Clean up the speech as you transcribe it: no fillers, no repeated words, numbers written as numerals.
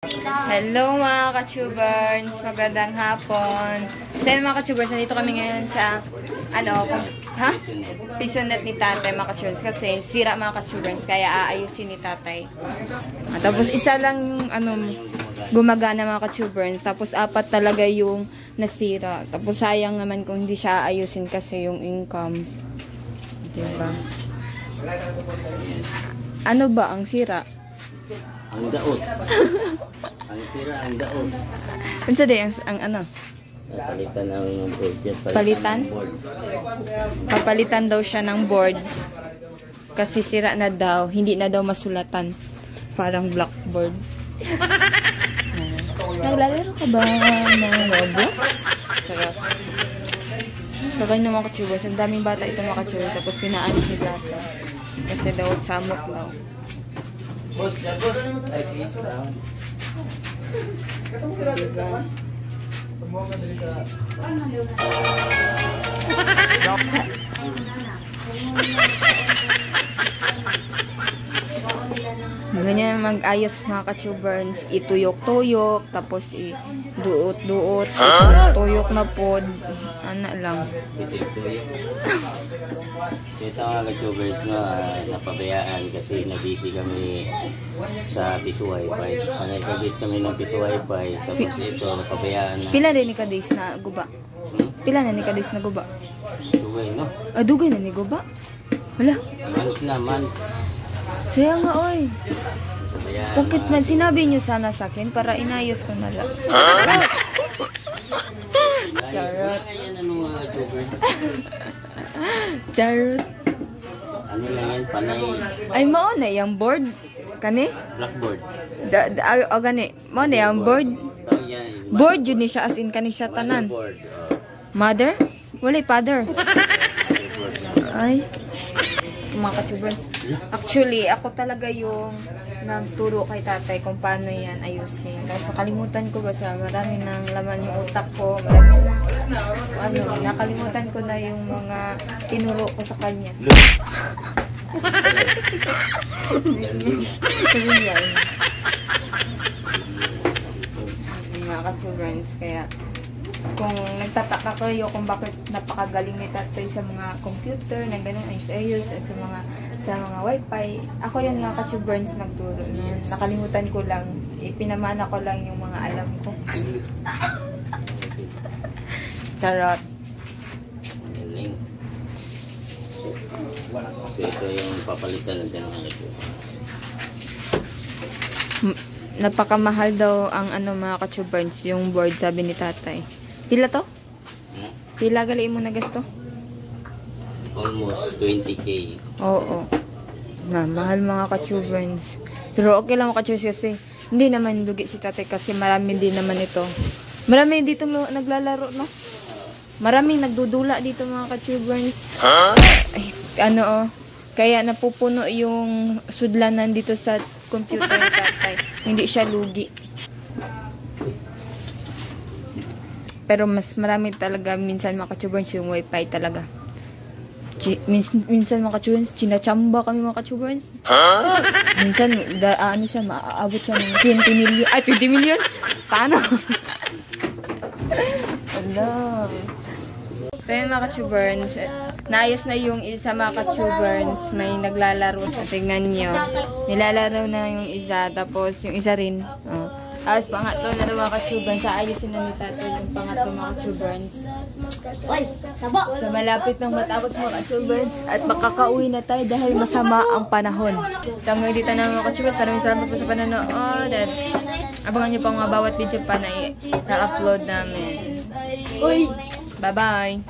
Hello mga ka-tubers, magandang hapon. So mga ka-tubers, nandito kami ngayon sa pisonet ni tatay mga ka-tubers kasi sira mga ka-tubers kaya aayusin ni tatay. Tapos isa lang yung gumagana mga ka-tubers, tapos apat talaga yung nasira. Tapos sayang naman kung hindi siya aayusin kasi yung income. Diba? Ano ba ang sira? Ang daot. Ang sira, ang daot. Ano sa day ang ano? Palitan ng board. Palitan? Papalitan daw siya ng board. Kasi sira na daw. Hindi na daw masulatan. Parang blackboard. Naglalaro ka ba ng Roblox? Charot. Sabay ng mga ka-tubers. Ang daming bata ito mga ka-tubers. Tapos pinaanis ni Tata. Kasi daw samok daw. Boss, boss. Ay, please, down. Ganyan mag-ayos mga ka-tubers. Ituyok-tuyok. Tapos i-duot-duot. Tuyok na pod. Ano lang. Ito nga ka-tubers na napabayaan kasi nabisi kami sa piso wifi. Panagkabit kami ng piso wifi. Tapos ito napabayaan na. Pila rin ni Kadis na guba? Pila na ni Kadis na guba? Dugay, no? Dugay na ni guba? Wala. Month na, month. Saya nga oy. Napabayaan. Bakit man sinabi nyo sana sa akin para inayos ko na lang. Charot. Ayan, ano nga ka-tubers? Charot. Ano lang yan, panay Ay mao na yung board kani? blackboard. O gani, mao na yung board. Ito yan is Board yun ni siya as in kani siya tanan. motherboard. Mother? Wala father. Motherboard na. Ay. Mga ka-tubers. Actually, ako talaga yung nagturo kay tatay kung paano yan ayusin. Tapos nakalimutan ko basta marami nang laman yung utak ko. Marami na, nakalimutan ko na yung mga tinuro ko sa kanya. Sabi niya. Mga ka-tubers. Kaya, kung nagtataka kayo kung bakit napakagaling ni tatay sa mga computer na ganun ayos at sa mga wifi, ako yung mga ka-tubers nagturo. Nakalimutan ko lang, ipinamana ko lang yung mga alam ko. Charot. Galing. So ito yung papalitan natin ng ito. Napakamahal daw ang mga ka-tubers, yung board, sabi ni tatay. Pila to? Pila gali mo na gasto? Almost 20K. Oo. Mahal mga ka-tubers. Pero okay lang mga ka-tubers kasi hindi naman dugi si tatay kasi marami din naman ito. Marami dito naglalaro, no? Maraming nagdudula dito mga ka-tubers. Ay, kaya napupuno yung sudlanan dito sa computer ni tatay. Hindi siya lugi. Pero mas marami talaga minsan mga ka-tubers yung wifi talaga. Minsan mga ka-tubers, chinachamba kami mga ka-tubers. Minsan, siya, maaabot siya ng 20 million. Ay, 20 million? Sana. Wala. So yun mga ka-tubers, naayos na yung isa mga ka-tubers, may naglalaro. Tingnan nyo. Nilalaro na yung isa, tapos yung isa rin. Tapos pangatlo na mga ka-tubers, ayusin na ni tatay yung pangatlo mga ka-tubers. So malapit nang matapos mga ka-tubers at makakauwi na tayo dahil masama ang panahon. So hanggang dito na mga ka-tubers, maraming salamat po sa panonood at abangan nyo pang mga bawat video pa na i-upload namin. Bye-bye!